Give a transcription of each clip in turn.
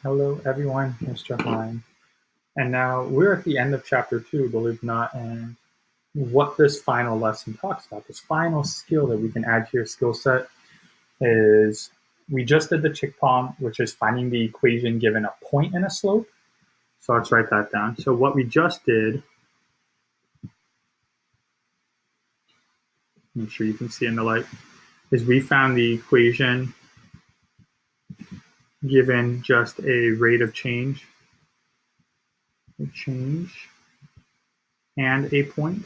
Hello, everyone. Mr. Hine. And now we're at the end of chapter 2, believe it or not, and what this final lesson talks about, this final skill that we can add to your skill set is we just did the chick palm, which is finding the equation given a point and a slope. So let's write that down. So what we just did, make sure you can see in the light, is we found the equation given just a rate of change, and a point.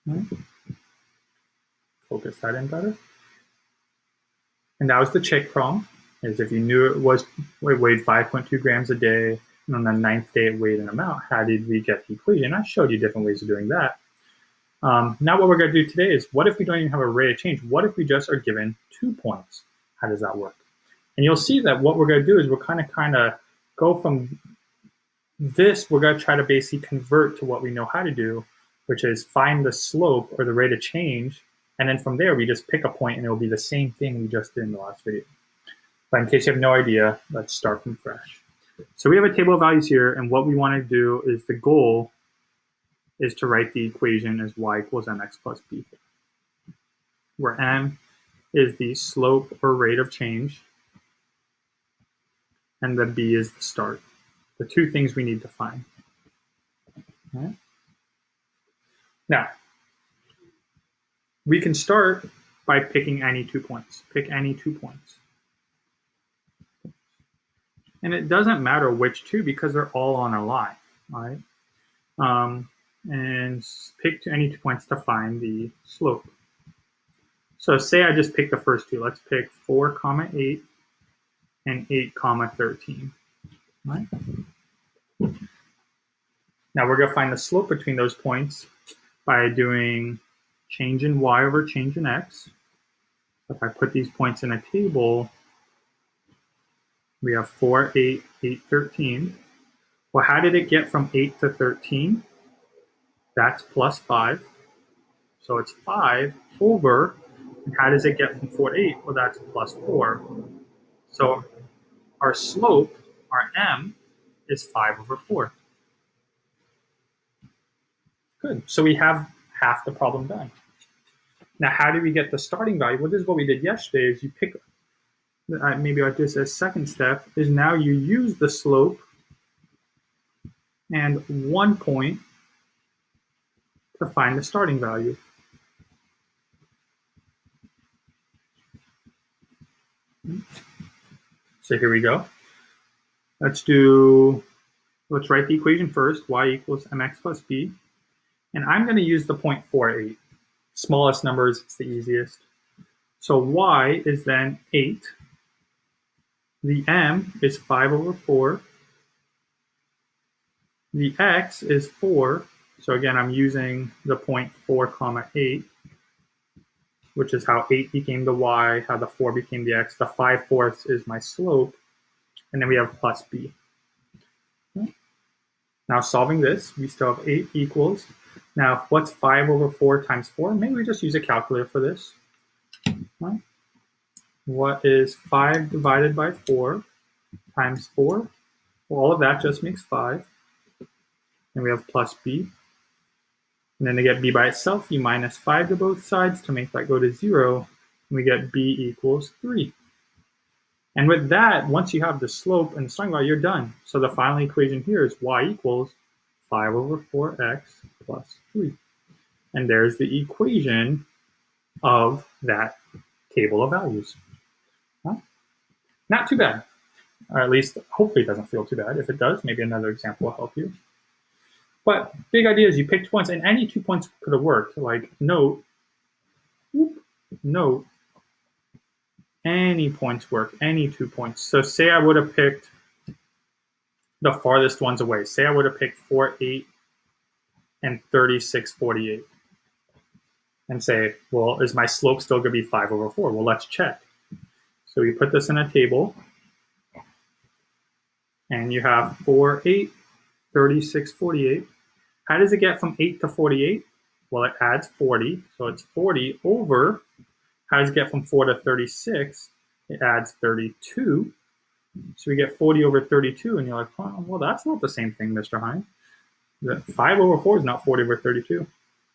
Right. Focus that in better. And that was the chick problem, is if you knew it weighed 5.2 grams a day, and on the 9th day it weighed an amount, how did we get the equation? I showed you different ways of doing that. Now what we're going to do today is, what if we don't even have a rate of change? What if we just are given 2 points? How does that work? And you'll see that what we're going to do is we're kind of go from this, we're going to try to basically convert to what we know how to do, which is find the slope or the rate of change. And then from there, we just pick a point and it will be the same thing we just did in the last video. But in case you have no idea, let's start from fresh. So we have a table of values here, and what we want to do is the goal is to write the equation as y equals mx plus b, where m is the slope or rate of change, and the b is the start. The two things we need to find. Okay. Now, we can start by picking any 2 points. Pick any 2 points. And it doesn't matter which two because they're all on a line, right? And pick any 2 points to find the slope. So say I just pick the first two. Let's pick 4, 8 and 8, 13. Right? Now we're going to find the slope between those points by doing change in y over change in x. If I put these points in a table, we have 4, 8, 8, 13. Well, how did it get from 8 to 13? That's plus 5. So it's 5 over, and how does it get from 4 to 8? Well, that's plus 4. So our slope, our m, is 5 over 4. Good. So we have half the problem done. Now, how do we get the starting value? Well, this is what we did yesterday, is you pick, maybe like this as second step, is now you use the slope and 1 point to find the starting value. So here we go. Let's write the equation first, y equals mx plus b. And I'm going to use the 0.48. Smallest numbers, it's the easiest. So y is then 8. The m is 5 over 4. The x is 4. So again, I'm using the 0.4, 8, which is how 8 became the y, how the 4 became the x. The 5/4 is my slope. And then we have plus b. Okay. Now solving this, we still have 8 equals. Now, what's 5 over 4 times 4? Maybe we just use a calculator for this. Right. What is 5 divided by 4 times 4? Well, all of that just makes 5. And we have plus b. And then to get b by itself, you minus 5 to both sides to make that go to 0. And we get b equals 3. And with that, once you have the slope and the starting value, you're done. So the final equation here is y equals 5 over 4x plus 3. And there's the equation of that table of values. Huh? Not too bad. Or at least, hopefully it doesn't feel too bad. If it does, maybe another example will help you. But big idea is you pick 2 points, and any 2 points could have worked. Like note, any points work, any 2 points. So say I would have picked the farthest ones away. Say I would have picked 4, 8, and 36, 48. And say, well, is my slope still going to be 5 over 4? Well, let's check. So we put this in a table. And you have 4, 8, 36, 48. How does it get from 8 to 48? Well, it adds 40. So it's 40 over, how does it get from 4 to 36? It adds 32. So we get 40 over 32, and you're like, oh, well, that's not the same thing, Mr. Hine. 5 over 4 is not 40 over 32,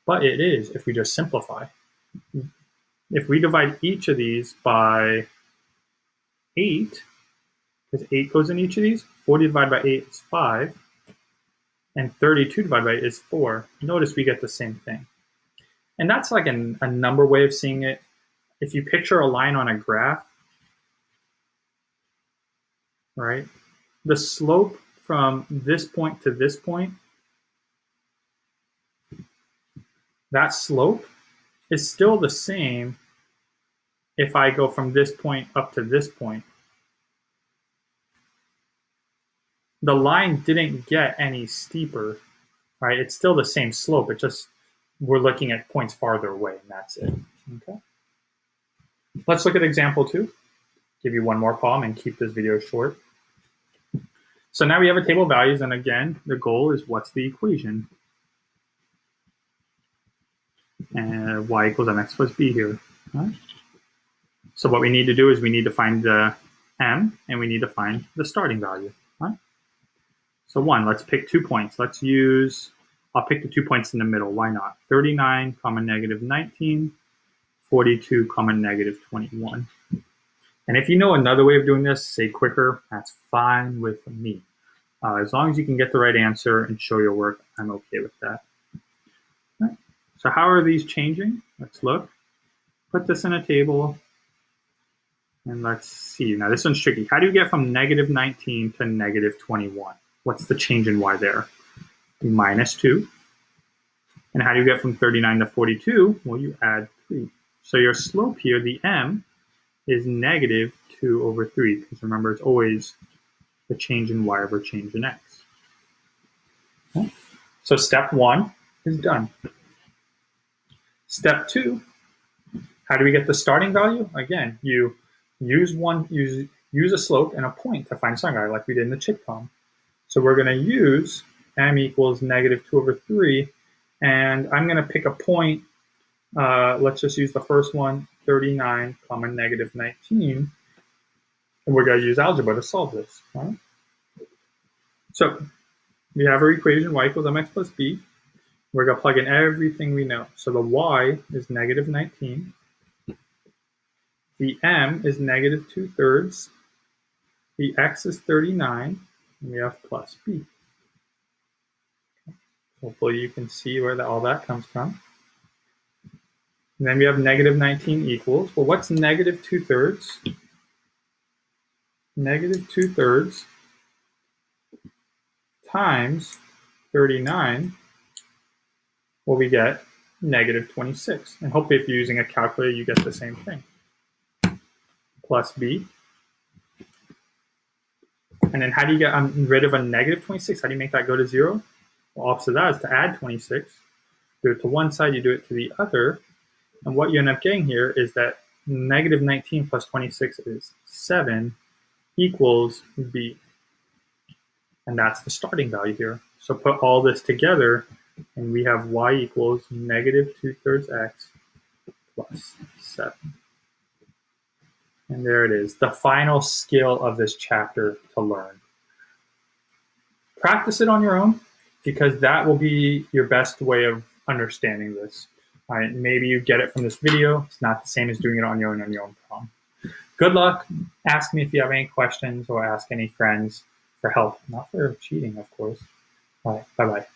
but it is if we just simplify. If we divide each of these by 8, because 8 goes in each of these, 40 divided by 8 is 5, and 32 divided by 8 is 4. Notice we get the same thing. And that's like a number way of seeing it. If you picture a line on a graph, right, the slope from this point to this point, that slope is still the same if I go from this point up to this point. The line didn't get any steeper, right? It's still the same slope. It just, we're looking at points farther away, and that's it. Okay. Let's look at example 2. Give you one more problem and keep this video short. So now we have a table of values, and again, the goal is what's the equation? And y equals mx plus b here. Right? So what we need to do is we need to find the m, and we need to find the starting value. Right? So let's pick 2 points. I'll pick the 2 points in the middle. Why not? 39, negative 19, 42, negative 21. And if you know another way of doing this, say quicker, that's fine with me. As long as you can get the right answer and show your work, I'm okay with that. Right. So how are these changing? Let's look. Put this in a table. And let's see. Now this one's tricky. How do you get from negative 19 to negative 21? What's the change in y there? Minus 2. And how do you get from 39 to 42? Well, you add 3. So your slope here, the m, is negative 2 over 3. Because remember, it's always the change in y over change in x. Okay. So step 1 is done. Step 2, how do we get the starting value? Again, you use a slope and a point to find a starting value, like we did in the chick problem. So we're going to use m equals negative 2 over 3, and I'm going to pick a point. Let's just use the first one, 39, negative 19, and we're going to use algebra to solve this. Right? So we have our equation, y equals mx plus b. We're going to plug in everything we know. So the y is negative 19. The m is negative 2/3. The x is 39. And we have plus b. Hopefully you can see where all that comes from. And then we have negative 19 equals, well, what's negative 2/3? Negative 2/3 times 39, well, we get negative 26. And hopefully if you're using a calculator, you get the same thing. Plus b. And then how do you get rid of a negative 26? How do you make that go to 0? Well, opposite of that is to add 26. Do it to one side, you do it to the other. And what you end up getting here is that negative 19 plus 26 is 7 equals b. And that's the starting value here. So put all this together, and we have y equals negative 2/3 x plus 7. And there it is, the final skill of this chapter to learn. Practice it on your own, because that will be your best way of understanding this. Right, maybe you get it from this video. It's not the same as doing it on your own problem. Good luck. Ask me if you have any questions, or ask any friends for help. Not for cheating, of course. All right, bye-bye.